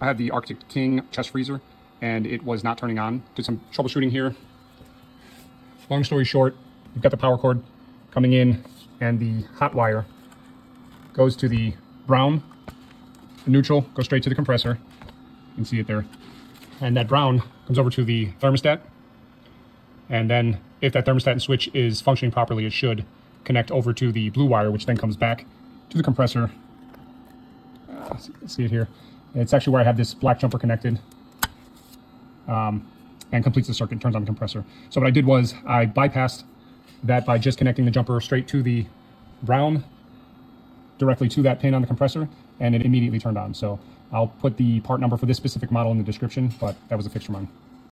I have the Arctic King chest freezer and it was not turning on. Did some troubleshooting here. Long story short, you've got the power cord coming in and the hot wire goes to the brown, the neutral goes straight to the compressor. You can see it there. And that brown comes over to the thermostat. And then if that thermostat and switch is functioning properly, it should connect over to the blue wire, which then comes back to the compressor. See it here. It's actually where I have this black jumper connected and completes the circuit, turns on the compressor. So what I did was I bypassed that by just connecting the jumper straight to the brown, directly to that pin on the compressor, and it immediately turned on. So I'll put the part number for this specific model in the description, but that was a fixture mine.